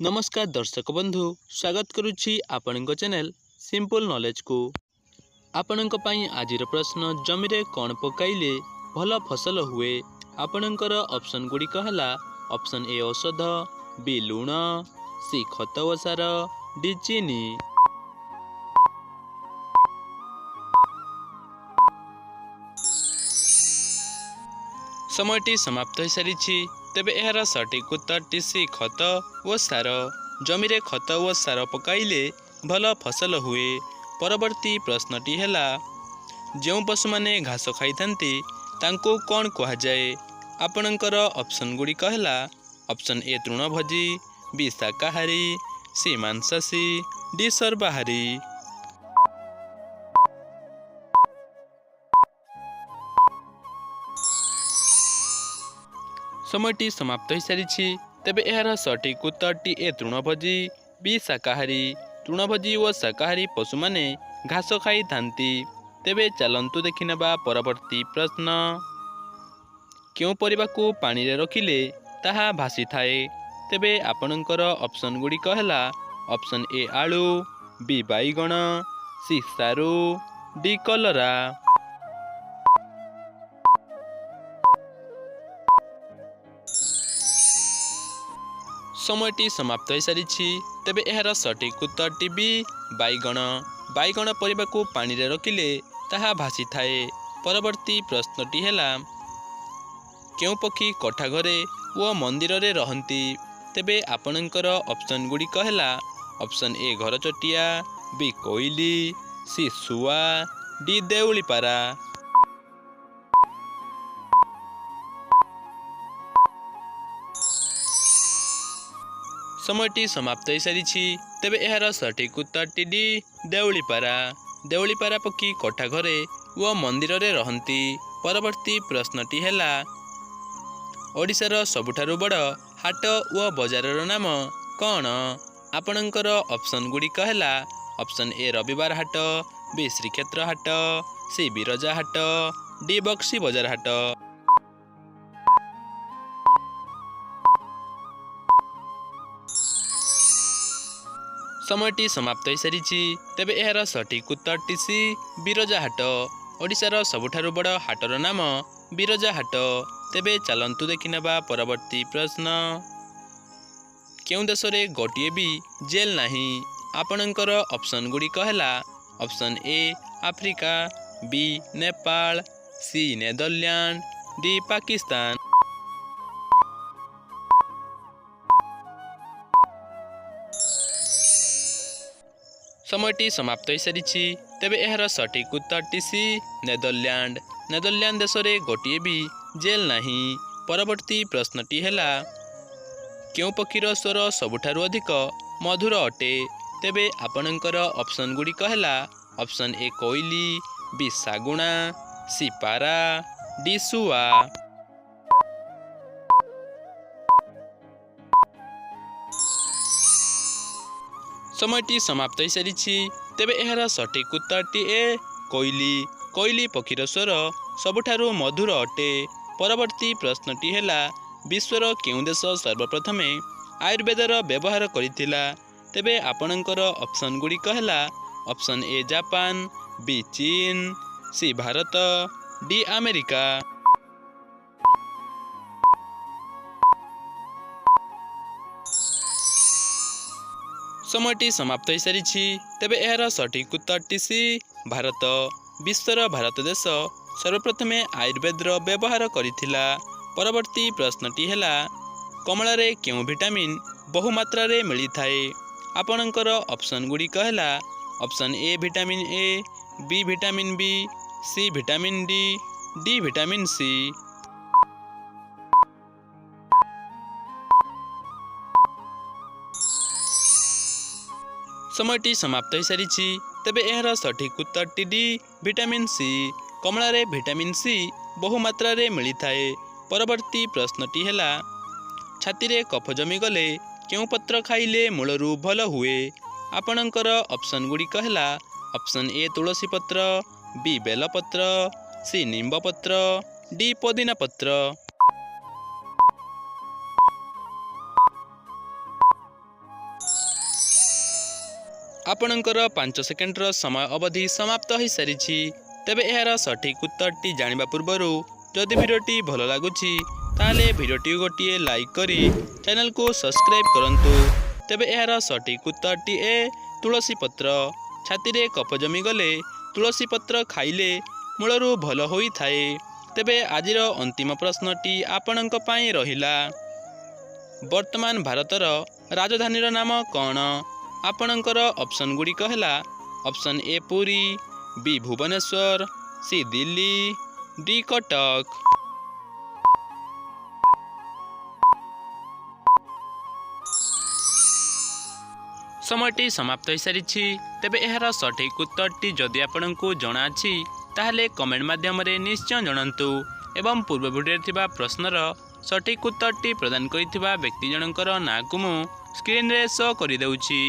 नमस्कार दर्शक बंधु स्वागत करुच्ची आपणक चैनल सिंपल नॉलेज को। आपणक पई आजिर प्रश्न जमी रे कौन पकाइले भल फसल हुए। आपणकर ऑप्शन गुड़िक है ऑप्शन ए औषध, बी लुण, सी खत व सार, डी चीनी। समयटी समाप्त हो सारी तेबे यार सठिक उत्तर सी खत व सार। जमी रे खत व सार पकाइले भल फसल हुए। परवर्ती प्रश्नटी है जो पशु माने घास खाई थांती तांको कौन कहा जाए। आपणकर ऑप्शन गुड़िक है ऑप्शन ए तृणभोजी, बी शाकाहारी, सी मांसाशी, डी सर्वाहारी। समयटी समाप्त हो सारी तेबे यार सठिक उत्तरटी ए तृणभोजी, बी शाकाहारी। तृणभोजी व शाकाहारी पशु माने घास खाई थांती। तेबे चलंतु देखिनेबा परवर्ती प्रश्न। क्यों परिबा को पानी रे रखिले ताहा भासी थाए। तेबे आपणकर ऑप्शन गुड़िक है ऑप्शन ए आलू, बी बैगण, सी सारू, डी कलरा। समयटी समाप्त हो सारी तेबे यार सठिक उत्तरटी बी बैगण। बैगण परिबा को पानी रे रखिले ताहा भासी थाए। परवर्ती प्रश्नटी है क्यों पक्षी कोठा घरे व मंदिर रे रहंती। तेबे आपणकर ऑप्शन गुड़िक है ऑप्शन ए घरचटिया, बी कोइली, सी सुआ, डी देउलीपारा। समयटी समाप्त हो सारी तेबे यार सठिक उत्तरटी डी देउलीपारा। देउलीपारा पक्षी कोठा घरे व मंदिर रे रहंती। परवर्ती प्रश्नटी है ओडिशार सबुठारु बड़ हाट व बजारर नाम कौन। आपणकर ऑप्शन गुड़िक है ऑप्शन ए रविवार हाट, बी श्रीक्षेत्र हाट, सी बिरजा हाट, डी बक्सी बजार हाट। समयटी समाप्त हो सारी तेबे यार सठिक उत्तरटी सी बिरजा हाट। ओडिशार सबुठारु बड़ हाटर नाम बिरजा हाट। तेबे चलंतु देखिनेबा परवर्ती प्रश्न। क्यों देश रे गोटिए भी जेल नहीं। आपणकर ऑप्शन गुड़िक है option A Africa, B Nepal, C Netherlands, D Pakistan. समयटी समाप्त हो सारी तेबे यार सठिक उत्तरटी सी नेदरलैंड। नेदरलैंड देश रे गोटिए भी जेल नहीं। परवर्ती प्रश्नटी है क्यों पक्षीर स्वर सबुठारु अधिक मधुर अटे। तेबे आपणकर ऑप्शन गुड़िक है ऑप्शन ए कोइली, बी शागुणा, सी पारा, डी सुआ। समयटी समाप्त हो सारी तेबे यार सठिक उत्तरटी ए कोइली। कोइली पक्षीर स्वर सबुठारु मधुर अटे। परवर्ती प्रश्नटी है विश्वर केउं देश सर्वप्रथम आयुर्वेदर व्यवहार करिथिला। तेबे आपणकर ऑप्शन गुड़िक है ऑप्शन ए जापान, बी चीन, सी भारत, डी अमेरिका। समयटी समाप्त हो सारी तेबे यार सठिक उत्तरटी सी भारत। विश्वर भारत देश सर्वप्रथम आयुर्वेदर व्यवहार करिथिला। परवर्ती प्रश्नटी है कमला रे क्यों विटामिन बहुमात्रा रे मिली थाए। आपणकर ऑप्शन गुड़िक है option A vitamin A, B vitamin B, C vitamin D, D vitamin C. समयटी समाप्त हो सारी तेबे यार सठिक उत्तरटी डी विटामिन सी। कमला रे विटामिन सी बहुमात्रा रे मिली थाए। परवर्ती प्रश्नटी है छाती रे कफ जमी गले क्यों पत्र खाइले मूलरू भल हुए। आपणकर ऑप्शन गुड़िक है ऑप्शन ए तुलसी पत्र, बी बेलपत्र, सी निम्ब पत्र, डी पुदीना पत्र। ଆପଣଙ୍କର 5 ସେକେଣ୍ଡର ସମୟ ଅବଧି ସମାପ୍ତ ହୋଇସାରିଛି। ତେବେ ଏହାର ସଠିକ୍ ଉତ୍ତରଟି ଜାଣିବା ପୂର୍ବରୁ ଯଦି ଭିଡ଼ିଓଟି ଭଲ ଲାଗୁଛି ତାହେଲେ ଭିଡ଼ିଓଟିକୁ ଗୋଟିଏ ଲାଇକ୍ କରି ଚ୍ୟାନେଲକୁ ସବସ୍କ୍ରାଇବ୍ କରନ୍ତୁ। ତେବେ ଏହାର ସଠିକ୍ ଉତ୍ତରଟି ଏ ତୁଳସୀ ପତ୍ର। ଛାତିରେ କଫ ଜମିଗଲେ ତୁଳସୀ ପତ୍ର ଖାଇଲେ ମୂଳରୁ ଭଲ ହୋଇଥାଏ। ତେବେ ଆଜିର ଅନ୍ତିମ ପ୍ରଶ୍ନଟି ଆପଣଙ୍କ ପାଇଁ ରହିଲା। ବର୍ତ୍ତମାନ ଭାରତର ରାଜଧାନୀର ନାମ କ'ଣ? ଆପଣଙ୍କର ଅପସନ୍ ଗୁଡ଼ିକ ହେଲା option A Puri, B Bhubaneswar, C Delhi, D Cuttack. ସମୟଟି ସମାପ୍ତ ହୋଇସାରିଛି। ତେବେ ଏହାର ସଠିକ୍ ଉତ୍ତରଟି ଯଦି ଆପଣଙ୍କୁ ଜଣାଅଛି ତାହେଲେ କମେଣ୍ଟ ମାଧ୍ୟମରେ ନିଶ୍ଚୟ ଜଣାନ୍ତୁ ଏବଂ ପୂର୍ବ ଭିଡ଼ିଓରେ ଥିବା ପ୍ରଶ୍ନର ସଠିକ୍ ଉତ୍ତରଟି ପ୍ରଦାନ କରିଥିବା ବ୍ୟକ୍ତି ଜଣଙ୍କର ନାଁକୁ ମୁଁ ସ୍କ୍ରିନ୍ରେ ଶୋ କରିଦେଉଛି।